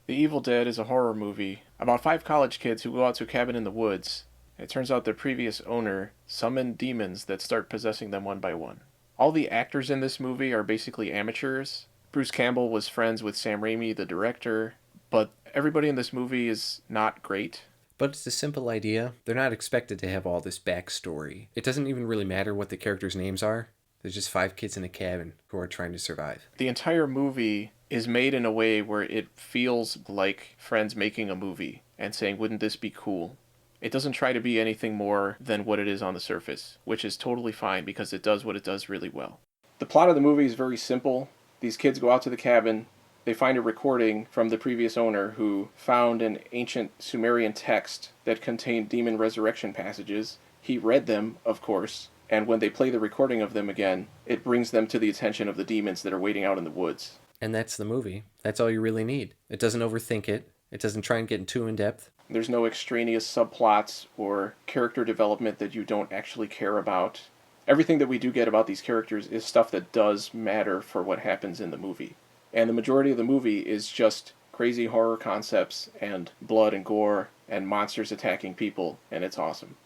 The Evil Dead is a horror movie about five college kids who go out to a cabin in the woods. It turns out their previous owner summoned demons that start possessing them one by one. All the actors in this movie are basically amateurs. Bruce Campbell was friends with Sam Raimi, the director, but everybody in this movie is not great. But it's a simple idea. They're not expected to have all this backstory. It doesn't even really matter what the characters' names are. There's just five kids in a cabin who are trying to survive. The entire movie is made in a way where it feels like friends making a movie and saying, wouldn't this be cool? It doesn't try to be anything more than what it is on the surface, which is totally fine because it does what it does really well. The plot of the movie is very simple. These kids go out to the cabin. They find a recording from the previous owner who found an ancient Sumerian text that contained demon resurrection passages. He read them, of course, and when they play the recording of them again, it brings them to the attention of the demons that are waiting out in the woods. And that's the movie. That's all you really need. It doesn't overthink it. It doesn't try and get too in-depth. There's no extraneous subplots or character development that you don't actually care about. Everything that we do get about these characters is stuff that does matter for what happens in the movie. And the majority of the movie is just crazy horror concepts and blood and gore and monsters attacking people, and it's awesome.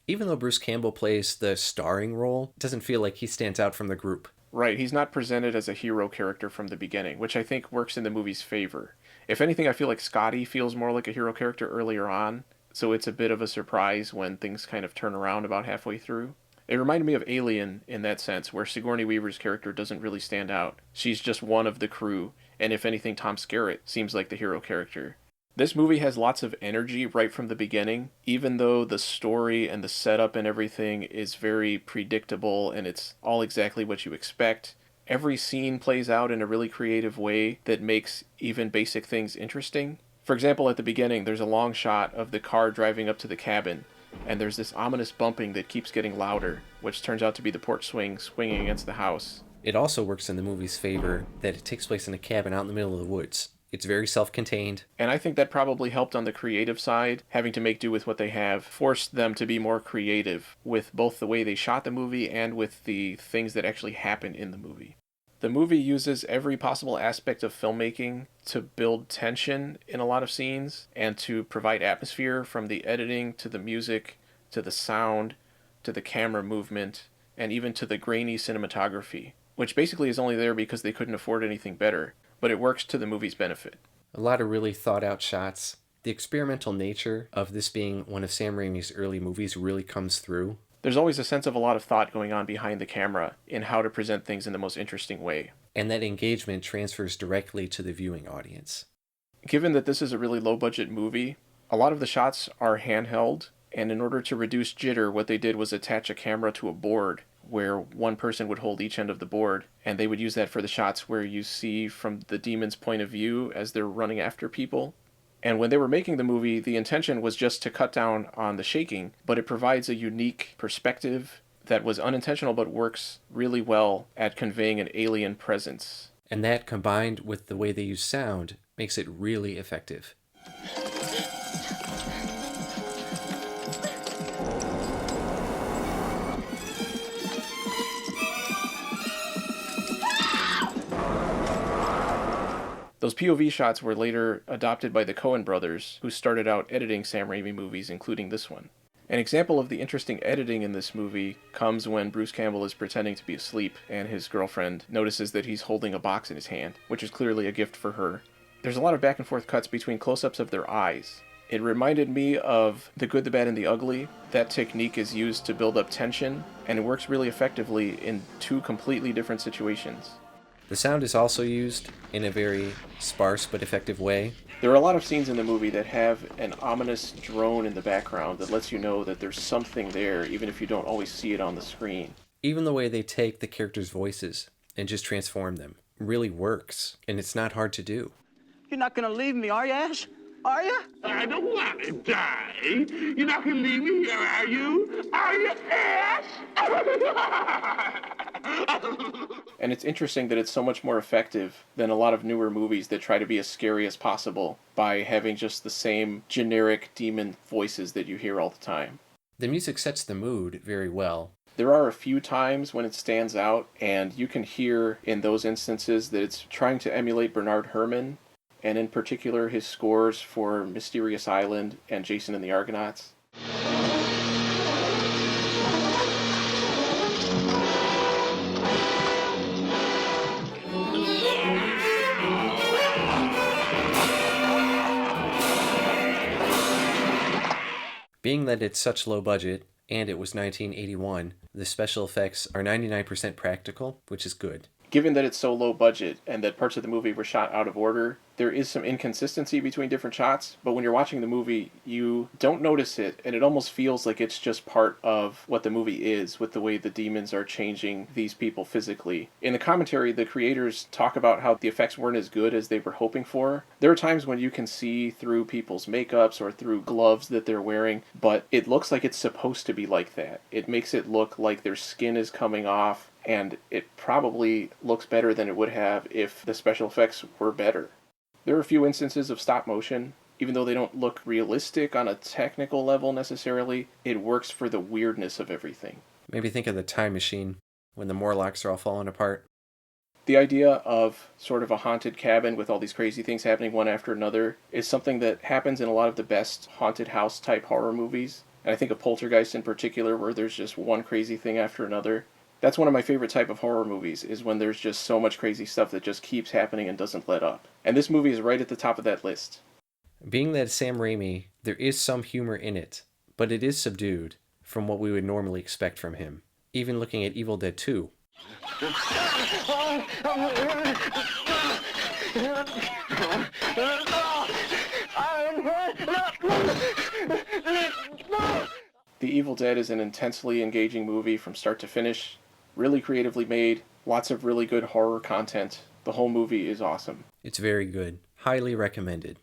Even though Bruce Campbell plays the starring role, it doesn't feel like he stands out from the group. Right, he's not presented as a hero character from the beginning, which I think works in the movie's favor. If anything, I feel like Scotty feels more like a hero character earlier on, so it's a bit of a surprise when things kind of turn around about halfway through. It reminded me of Alien in that sense, where Sigourney Weaver's character doesn't really stand out. She's just one of the crew, and if anything, Tom Skerritt seems like the hero character. This movie has lots of energy right from the beginning, even though the story and the setup and everything is very predictable and it's all exactly what you expect. Every scene plays out in a really creative way that makes even basic things interesting. For example, at the beginning, there's a long shot of the car driving up to the cabin, and there's this ominous bumping that keeps getting louder, which turns out to be the porch swing swinging against the house. It also works in the movie's favor that it takes place in a cabin out in the middle of the woods. It's very self-contained. And I think that probably helped on the creative side. Having to make do with what they have forced them to be more creative with both the way they shot the movie and with the things that actually happen in the movie. The movie uses every possible aspect of filmmaking to build tension in a lot of scenes and to provide atmosphere, from the editing to the music to the sound to the camera movement and even to the grainy cinematography, which basically is only there because they couldn't afford anything better, but it works to the movie's benefit. A lot of really thought out shots. The experimental nature of this being one of Sam Raimi's early movies really comes through. There's always a sense of a lot of thought going on behind the camera in how to present things in the most interesting way. And that engagement transfers directly to the viewing audience. Given that this is a really low-budget movie, a lot of the shots are handheld, and in order to reduce jitter, what they did was attach a camera to a board where one person would hold each end of the board, and they would use that for the shots where you see from the demon's point of view as they're running after people. And when they were making the movie, the intention was just to cut down on the shaking, but it provides a unique perspective that was unintentional but works really well at conveying an alien presence. And that, combined with the way they use sound, makes it really effective. Those POV shots were later adopted by the Coen brothers, who started out editing Sam Raimi movies, including this one. An example of the interesting editing in this movie comes when Bruce Campbell is pretending to be asleep and his girlfriend notices that he's holding a box in his hand, which is clearly a gift for her. There's a lot of back and forth cuts between close-ups of their eyes. It reminded me of The Good, the Bad, and the Ugly. That technique is used to build up tension, and it works really effectively in two completely different situations. The sound is also used in a very sparse but effective way. There are a lot of scenes in the movie that have an ominous drone in the background that lets you know that there's something there, even if you don't always see it on the screen. Even the way they take the characters' voices and just transform them really works, and it's not hard to do. You're not gonna leave me, are you, Ash? Are you? I don't want to die. You're not going to leave me here, are you? Are you, Ash? And it's interesting that it's so much more effective than a lot of newer movies that try to be as scary as possible by having just the same generic demon voices that you hear all the time. The music sets the mood very well. There are a few times when it stands out, and you can hear in those instances that it's trying to emulate Bernard Herrmann. and in particular his scores for Mysterious Island and Jason and the Argonauts. Being that it's such low budget, and it was 1981, the special effects are 99% practical, which is good. Given that it's so low budget and that parts of the movie were shot out of order, there is some inconsistency between different shots, but when you're watching the movie, you don't notice it, and it almost feels like it's just part of what the movie is, with the way the demons are changing these people physically. In the commentary, the creators talk about how the effects weren't as good as they were hoping for. There are times when you can see through people's makeups or through gloves that they're wearing, but it looks like it's supposed to be like that. It makes it look like their skin is coming off, and it probably looks better than it would have if the special effects were better. There are a few instances of stop motion. Even though they don't look realistic on a technical level necessarily, it works for the weirdness of everything. Maybe think of the Time Machine, when the Morlocks are all falling apart. The idea of sort of a haunted cabin with all these crazy things happening one after another is something that happens in a lot of the best haunted house type horror movies. And I think of Poltergeist in particular, where there's just one crazy thing after another. That's one of my favorite type of horror movies, is when there's just so much crazy stuff that just keeps happening and doesn't let up. And this movie is right at the top of that list. Being that it's Sam Raimi, there is some humor in it, but it is subdued from what we would normally expect from him. Even looking at Evil Dead 2. The Evil Dead is an intensely engaging movie from start to finish, really creatively made, lots of really good horror content. The whole movie is awesome. It's very good. Highly recommended.